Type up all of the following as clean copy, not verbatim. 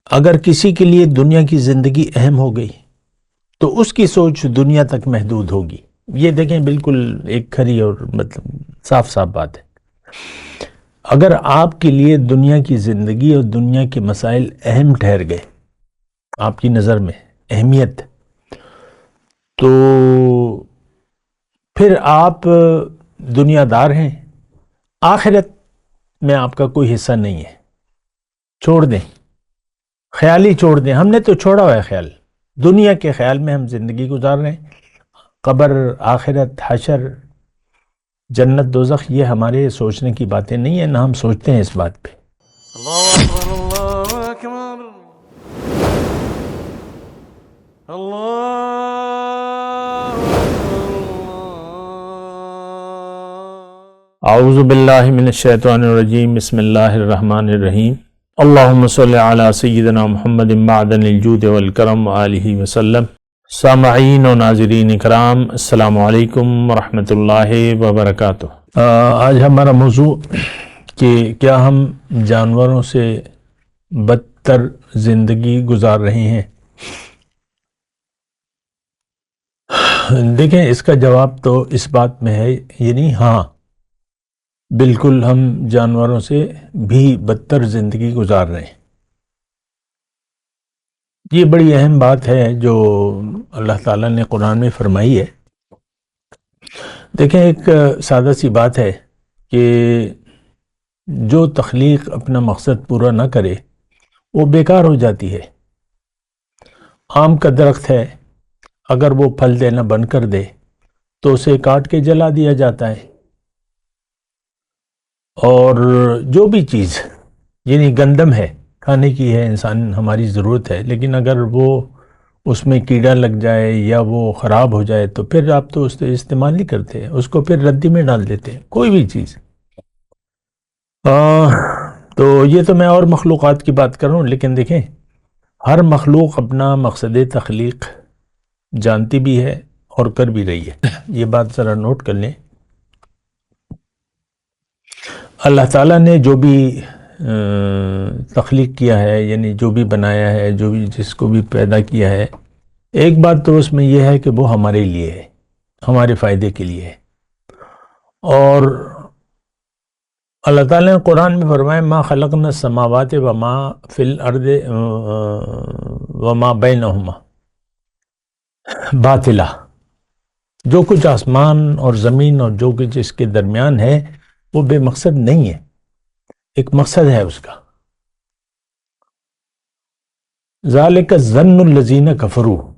اگر کسی کے لیے دنیا کی زندگی اہم ہو گئی تو اس کی سوچ دنیا تک محدود ہوگی. یہ دیکھیں بالکل ایک کھری اور مطلب صاف صاف بات ہے. اگر آپ کے لیے دنیا کی زندگی اور دنیا کے مسائل اہم ٹھہر گئے آپ کی نظر میں اہمیت، تو پھر آپ دنیا دار ہیں، آخرت میں آپ کا کوئی حصہ نہیں ہے. چھوڑ دیں، خیال ہی چھوڑ دیں. ہم نے تو چھوڑا ہوا ہے خیال، دنیا کے خیال میں ہم زندگی گزار رہے ہیں. قبر، آخرت، حشر، جنت، دوزخ، یہ ہمارے سوچنے کی باتیں نہیں ہیں، نہ ہم سوچتے ہیں اس بات پہ. اللہ اکبر اللہ اکبر اللہ اعوذ باللہ من الشیطان الرجیم. بسم اللہ الرحمن الرحیم. اللہم صلی علی سیدنا محمد معدن الجود والکرم وآلہ وسلم. سامعین و ناظرین اکرام، السلام علیکم ورحمۃ اللہ وبرکاتہ. آج ہمارا موضوع کہ کیا ہم جانوروں سے بدتر زندگی گزار رہے ہیں. دیکھیں، اس کا جواب تو اس بات میں ہے، یعنی ہاں بالکل ہم جانوروں سے بھی بدتر زندگی گزار رہے ہیں. یہ بڑی اہم بات ہے جو اللہ تعالیٰ نے قرآن میں فرمائی ہے. دیکھیں، ایک سادہ سی بات ہے کہ جو تخلیق اپنا مقصد پورا نہ کرے وہ بیکار ہو جاتی ہے. آم کا درخت ہے، اگر وہ پھل دینا بند کر دے تو اسے کاٹ کے جلا دیا جاتا ہے. اور جو بھی چیز یعنی گندم ہے، کھانے کی ہے، انسان ہماری ضرورت ہے، لیکن اگر وہ اس میں کیڑا لگ جائے یا وہ خراب ہو جائے تو پھر آپ تو اس سے استعمال نہیں کرتے، اس کو پھر ردی میں ڈال دیتے ہیں. کوئی بھی چیز تو یہ تو میں اور مخلوقات کی بات کر رہا ہوں، لیکن دیکھیں ہر مخلوق اپنا مقصد تخلیق جانتی بھی ہے اور کر بھی رہی ہے. یہ بات ذرا نوٹ کر لیں. اللہ تعالیٰ نے جو بھی تخلیق کیا ہے، یعنی جو بھی بنایا ہے، جو بھی جس کو بھی پیدا کیا ہے، ایک بات تو اس میں یہ ہے کہ وہ ہمارے لیے ہے، ہمارے فائدے کے لیے ہے. اور اللہ تعالیٰ نے قرآن میں فرمایا ما خلقنا السماوات وما فی الارض وما بینہما باطلا. جو کچھ آسمان اور زمین اور جو کچھ اس کے درمیان ہے وہ بے مقصد نہیں ہے، ایک مقصد ہے اس کا. ذالک الظن الذین کفروا،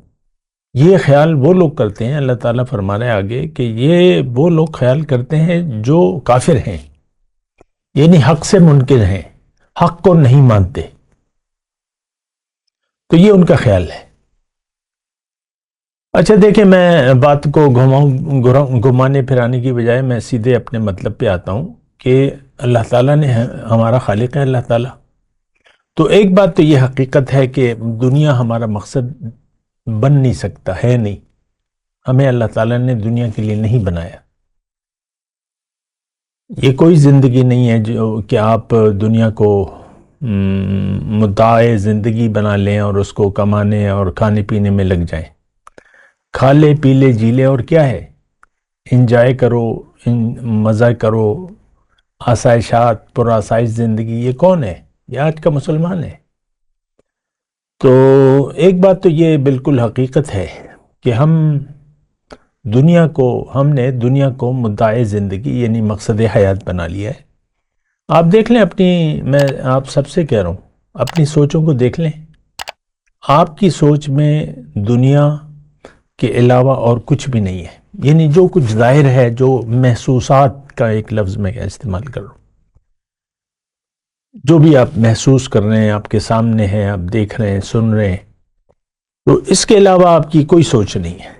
یہ خیال وہ لوگ کرتے ہیں، اللہ تعالیٰ فرما رہے ہیں آگے کہ یہ وہ لوگ خیال کرتے ہیں جو کافر ہیں، یعنی حق سے منکر ہیں، حق کو نہیں مانتے. تو یہ ان کا خیال ہے. اچھا دیکھیں، میں بات کو گھمانے پھرانے کی بجائے میں سیدھے اپنے مطلب پہ آتا ہوں کہ اللہ تعالیٰ نے ہمارا خالق ہے اللہ تعالیٰ. تو ایک بات تو یہ حقیقت ہے کہ دنیا ہمارا مقصد بن نہیں سکتا ہے، نہیں، ہمیں اللہ تعالیٰ نے دنیا کے لیے نہیں بنایا. یہ کوئی زندگی نہیں ہے جو کہ آپ دنیا کو متاع زندگی بنا لیں اور اس کو کمانے اور کھانے پینے میں لگ جائیں. کھا لے پی لے جی لے، اور کیا ہے، انجوائے کرو، مزہ کرو، آسائشات، پر آسائش زندگی. یہ کون ہے؟ یہ آج کا مسلمان ہے. تو ایک بات تو یہ بالکل حقیقت ہے کہ ہم نے دنیا کو متاع زندگی یعنی مقصد حیات بنا لیا ہے. آپ دیکھ لیں میں آپ سب سے کہہ رہا ہوں، اپنی سوچوں کو دیکھ لیں. آپ کی سوچ میں دنیا کے علاوہ اور کچھ بھی نہیں ہے. یعنی جو کچھ ظاہر ہے، جو محسوسات کا ایک لفظ میں استعمال کر رہا ہوں، جو بھی آپ محسوس کر رہے ہیں، آپ کے سامنے ہے، آپ دیکھ رہے ہیں، سن رہے ہیں، تو اس کے علاوہ آپ کی کوئی سوچ نہیں ہے.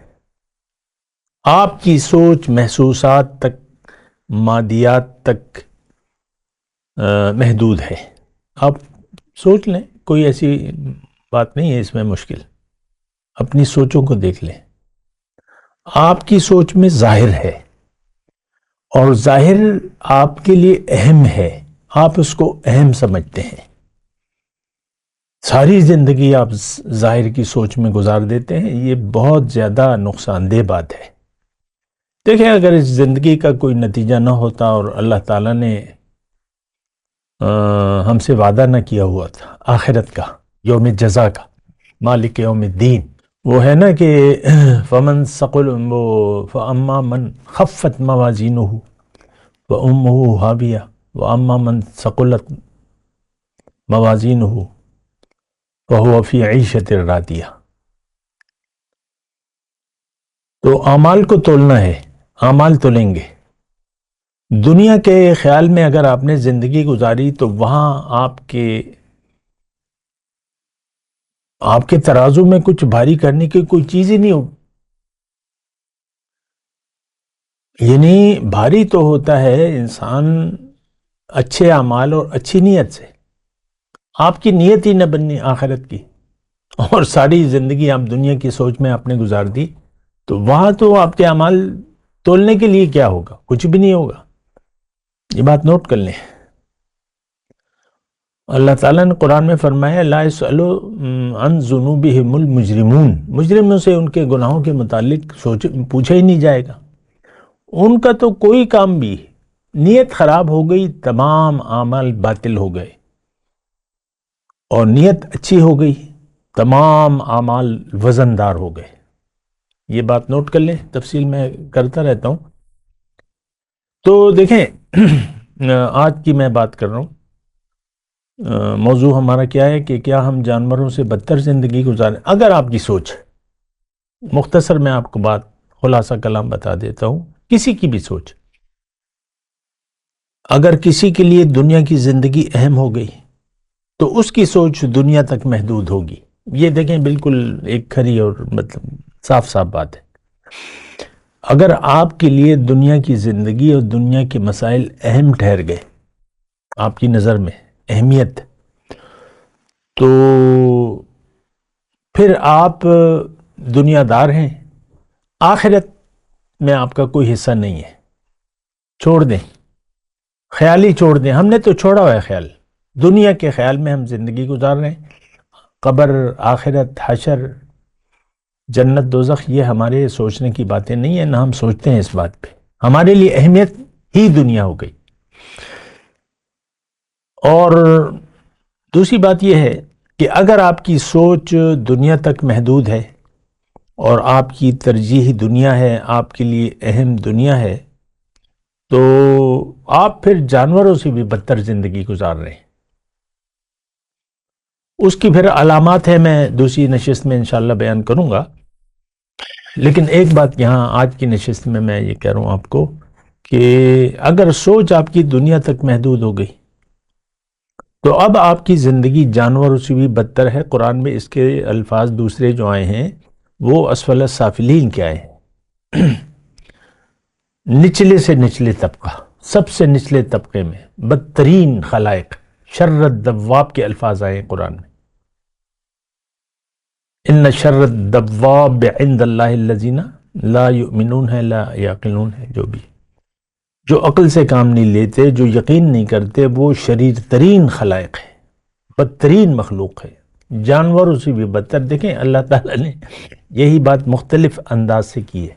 آپ کی سوچ محسوسات تک، مادیات تک محدود ہے. آپ سوچ لیں، کوئی ایسی بات نہیں ہے اس میں مشکل. اپنی سوچوں کو دیکھ لیں. آپ کی سوچ میں ظاہر ہے، اور ظاہر آپ کے لیے اہم ہے، آپ اس کو اہم سمجھتے ہیں. ساری زندگی آپ ظاہر کی سوچ میں گزار دیتے ہیں، یہ بہت زیادہ نقصان دہ بات ہے۔ دیکھیں، اگر اس زندگی کا کوئی نتیجہ نہ ہوتا اور اللہ تعالیٰ نے ہم سے وعدہ نہ کیا ہوا تھا آخرت کا، یوم جزا کا، مالک یوم الدین، وہ ہے نا کہ فمن ثقل فاما من خفت موازینہ فامہ ہاویہ واما من ثقلت موازینہ فہو فی عیشۃ راضیہ۔ تو اعمال کو تولنا ہے، اعمال تولیں گے۔ دنیا کے خیال میں اگر آپ نے زندگی گزاری تو وہاں آپ کے ترازو میں کچھ بھاری کرنے کی کوئی چیز ہی نہیں ہوگی۔ یعنی بھاری تو ہوتا ہے انسان اچھے اعمال اور اچھی نیت سے۔ آپ کی نیت ہی نہ بننی آخرت کی، اور ساری زندگی آپ دنیا کی سوچ میں آپ نے گزار دی، تو وہاں تو آپ کے اعمال تولنے کے لیے کیا ہوگا؟ کچھ بھی نہیں ہوگا۔ یہ بات نوٹ کر لیں۔ اللہ تعالیٰ نے قرآن میں فرمایا لا يسأل عن ذنوبهم المجرمون، مجرموں سے ان کے گناہوں کے متعلق پوچھا ہی نہیں جائے گا۔ ان کا تو کوئی کام بھی، نیت خراب ہو گئی، تمام اعمال باطل ہو گئے، اور نیت اچھی ہو گئی، تمام اعمال وزندار ہو گئے۔ یہ بات نوٹ کر لیں، تفصیل میں کرتا رہتا ہوں۔ تو دیکھیں، آج کی میں بات کر رہا ہوں، موضوع ہمارا کیا ہے کہ کیا ہم جانوروں سے بدتر زندگی گزاریں؟ اگر آپ کی سوچ، مختصر میں آپ کو بات خلاصہ کلام بتا دیتا ہوں، کسی کی بھی سوچ، اگر کسی کے لیے دنیا کی زندگی اہم ہو گئی تو اس کی سوچ دنیا تک محدود ہوگی۔ یہ دیکھیں، بالکل ایک کھری اور مطلب صاف صاف بات ہے۔ اگر آپ کے لیے دنیا کی زندگی اور دنیا کے مسائل اہم ٹھہر گئے، آپ کی نظر میں اہمیت، تو پھر آپ دنیا دار ہیں، آخرت میں آپ کا کوئی حصہ نہیں ہے۔ چھوڑ دیں، خیال ہی چھوڑ دیں۔ ہم نے تو چھوڑا ہوا ہے خیال، دنیا کے خیال میں ہم زندگی گزار رہے ہیں۔ قبر، آخرت، حشر، جنت، دوزخ، یہ ہمارے سوچنے کی باتیں نہیں ہیں، نہ ہم سوچتے ہیں اس بات پہ۔ ہمارے لیے اہمیت ہی دنیا ہو گئی۔ اور دوسری بات یہ ہے کہ اگر آپ کی سوچ دنیا تک محدود ہے اور آپ کی ترجیح دنیا ہے، آپ کے لیے اہم دنیا ہے، تو آپ پھر جانوروں سے بھی بدتر زندگی گزار رہے ہیں۔ اس کی پھر علامات ہیں، میں دوسری نشست میں انشاءاللہ بیان کروں گا، لیکن ایک بات یہاں آج کی نشست میں یہ کہہ رہا ہوں آپ کو کہ اگر سوچ آپ کی دنیا تک محدود ہو گئی تو اب آپ کی زندگی جانوروں سے بھی بدتر ہے۔ قرآن میں اس کے الفاظ دوسرے جو آئے ہیں وہ اسفل السافلین کے آئے ہیں، نچلے سے نچلے طبقہ، سب سے نچلے طبقے میں بدترین خلائق، شر الدواب کے الفاظ آئے ہیں قرآن میں۔ ان شر الدواب عند اللہ الذین لا یؤمنون ہے، لا یعقلون ہے، جو عقل سے کام نہیں لیتے، جو یقین نہیں کرتے، وہ شریر ترین خلائق ہے، بدترین مخلوق ہے، جانوروں سے بھی بدتر۔ دیکھیں، اللہ تعالیٰ نے یہی بات مختلف انداز سے کی ہے،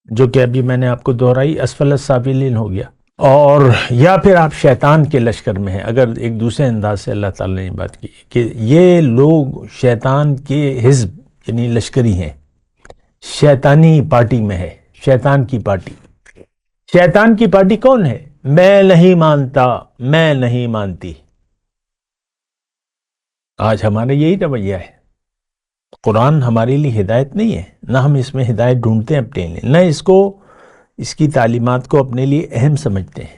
جو کہ ابھی میں نے آپ کو دہرائی، اسفل السافلین ہو گیا، اور یا پھر آپ شیطان کے لشکر میں ہیں۔ اگر ایک دوسرے انداز سے اللہ تعالیٰ نے بات کی کہ یہ لوگ شیطان کے حزب یعنی لشکری ہیں، شیطانی پارٹی میں ہے، شیطان کی پارٹی۔ شیطان کی پارٹی کون ہے؟ میں نہیں مانتا، میں نہیں مانتی۔ آج ہمارا یہی رویہ ہے۔ قرآن ہمارے لیے ہدایت نہیں ہے، نہ ہم اس میں ہدایت ڈھونڈتے ہیں اپنے لیے، نہ اس کی تعلیمات کو اپنے لیے اہم سمجھتے ہیں۔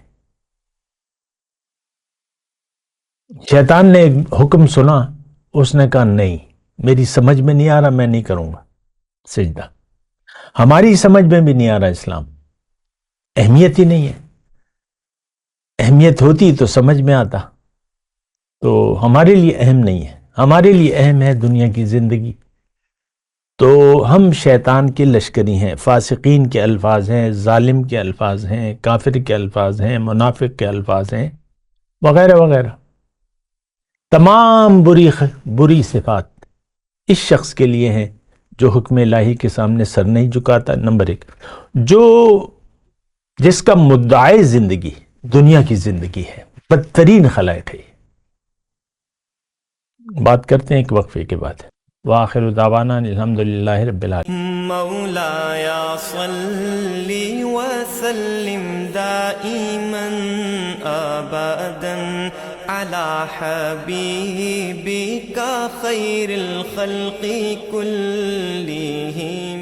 شیطان نے ایک حکم سنا، اس نے کہا نہیں، میری سمجھ میں نہیں آ رہا، میں نہیں کروں گا سجدہ۔ ہماری سمجھ میں بھی نہیں آ رہا اسلام، اہمیت ہی نہیں ہے۔ اہمیت ہوتی تو سمجھ میں آتا، تو ہمارے لیے اہم نہیں ہے۔ ہمارے لیے اہم ہے دنیا کی زندگی۔ تو ہم شیطان کے لشکری ہیں، فاسقین کے الفاظ ہیں، ظالم کے الفاظ ہیں، کافر کے الفاظ ہیں، منافق کے الفاظ ہیں، وغیرہ وغیرہ۔ تمام بری صفات اس شخص کے لیے ہیں جو حکم الہی کے سامنے سر نہیں جھکاتا. نمبر 1، جس کا مدعی زندگی دنیا کی زندگی ہے، بدترین خلائق ہے. بات کرتے ہیں ایک وقفے کے بعد. وآخر دعوانا الحمدللہ رب العالمین. مولاي صل وسلم دائما ابدا على حبيبك خير الخلق كلهم.